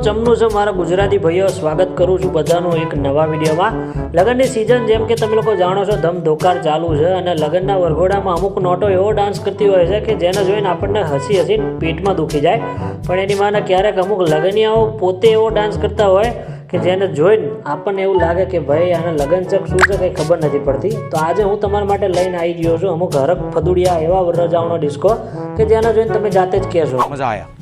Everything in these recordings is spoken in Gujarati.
ચમનું છે મારા ગુજરાતી ભાઈઓ, સ્વાગત કરું છું બધાનું એક નવા વિડીયોમાં। લગ્નની સિઝન જેમ કે તમે લોકો જાણો છો ધમધોકાર ચાલુ છે અને લગ્નના વરઘોડામાં અમુક નોટો એવો ડાન્સ કરતી હોય છે કે જેને જોઈને આપણને હસી હસીને પેટમાં દુખી જાય, પણ એની માને ક્યારેક અમુક લગ્નિયાઓ પોતે એવો ડાન્સ કરતા હોય કે જેને જોઈને આપણને એવું લાગે કે ભાઈ આને લગ્ન ચક શું છે કંઈ ખબર નથી પડતી। તો આજે હું તમારા માટે લઈને આવી ગયો છું અમુક હરક ફદુડિયા એવા વરરાજાઓનો ડિસ્કો કે જેને જોઈને તમે જાતે જ કહેશો મજા આવ્યા।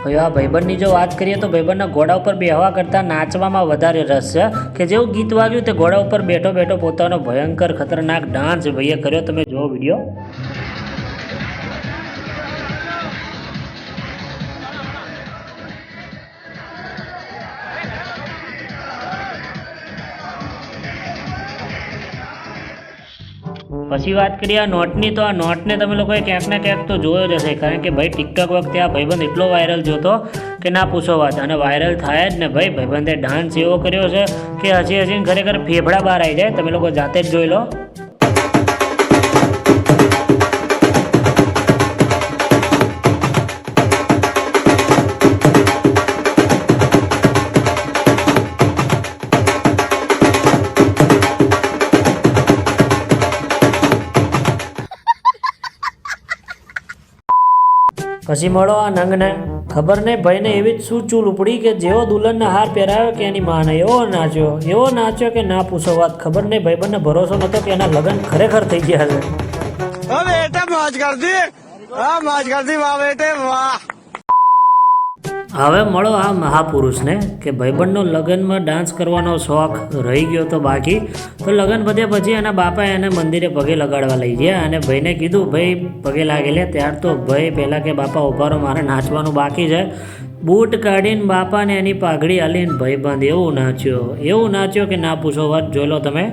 ભાઈ આ ભાઈબંધની જો વાત કરીએ તો ભાઈબંધના ઘોડા ઉપર બેહવા કરતાં નાચવામાં વધારે રસ છે કે જેવું ગીત વાગ્યું તે ઘોડા ઉપર બેઠો બેઠો પોતાનો ભયંકર ખતરનાક ડાન્સ ભાઈએ કર્યો। તમે જો વિડીયો। પછી વાત કરીએ આ નોટની, તો આ નોટને તમે લોકોએ ક્યાંક ને ક્યાંક તો જોયો જ હશે, કારણ કે ભાઈ ટિકટોક વખતે આ ભાઈબંધ એટલો વાયરલ જોતો કે ના પૂછો વાત, અને વાયરલ થાય જ ને ભાઈ ભાઈબંધે ડાન્સ એવો કર્યો છે કે હસી હસીને ખરેખર ફેફડા બહાર આવી જાય। તમે લોકો જાતે જ જોઈ લો। પછી મળો આ નંગને, ખબર નહીં ભાઈને એવી જ શું ચૂલ ઉપડી કે જેવો દુલ્હનને હાર પહેરાવ્યો કે એની માને એવો નાચ્યો કે ના પૂછો વાત। ખબર નહીં ભાઈબંધને ભરોસો નતો કે એના લગ્ન ખરેખર થઈ ગયા છે। હવે મળો આ મહાપુરુષને કે ભાઈબંધનો લગ્નમાં ડાન્સ કરવાનો શોખ રહી ગયો તો બાકી, તો લગ્ન પતે પછી એના બાપા એને મંદિરે પગે લગાડવા લઈ ગયા અને ભાઈને કીધું ભાઈ પગે લાગી લે। ત્યાર તો ભાઈ પહેલાં કે બાપા ઉભારો મારે નાચવાનું બાકી છે, બૂટ કાઢીને બાપાને એની પાઘડી હાલીને ભાઈબંધ એવું નાચ્યો કે ના પૂછો વાત। જોઈ લો તમે।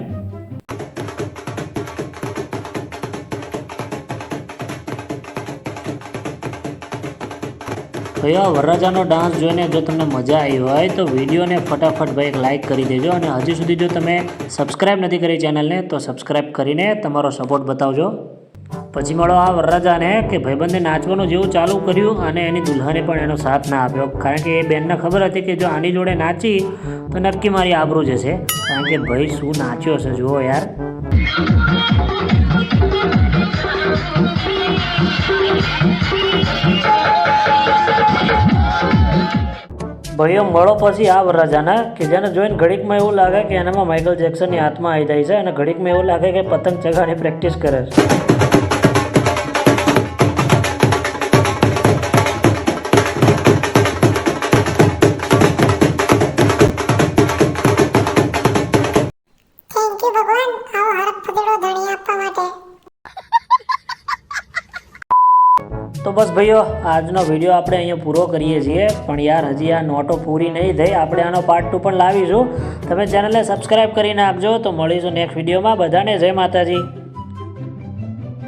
ભાઈ આ વરરાજાનો ડાન્સ જોઈને જો તમને મજા આવી હોય તો વિડીયોને ફટાફટ ભાઈ એક લાઇક કરી દેજો, અને હજી સુધી જો તમે સબસ્ક્રાઈબ નથી કરી ચેનલને તો સબસ્ક્રાઈબ કરીને તમારો સપોર્ટ બતાવજો। પછી મળો આ વરરાજાને કે ભાઈબંધે નાચવાનું જેવું ચાલુ કર્યું અને એની દુલ્હને પણ એનો સાથ ના આપ્યો, કારણ કે એ બેનને ખબર હતી કે જો આની જોડે નાચી તો નક્કી મારી આબરૂ જશે, કારણ કે ભાઈ શું નાચ્યો છે જુઓ યાર। ભાઈઓ મળો પછી આ વરરાજાને કે જેને જોઈને ઘડીકમાં એવું લાગે કે એનામાં માઇકલ જેક્સનની હાથમાં આવી જાય છે અને ઘડીકમાં એવું લાગે કે પતંગ ચગાવવાની પ્રેક્ટિસ કરે છે। તો બસ ભાઈઓ આજનો વિડીયો આપણે અહીંયા પૂરો કરીએ છીએ, પણ યાર હજી આ નોટો પૂરી નહીં થઈ, આપણે આનો પાર્ટ 2 પણ લાવીશું। તમે ચેનલને સબસ્ક્રાઈબ કરી નાખજો। તો મળીશું નેક્સ્ટ વિડીયોમાં। બધાને જય માતાજી।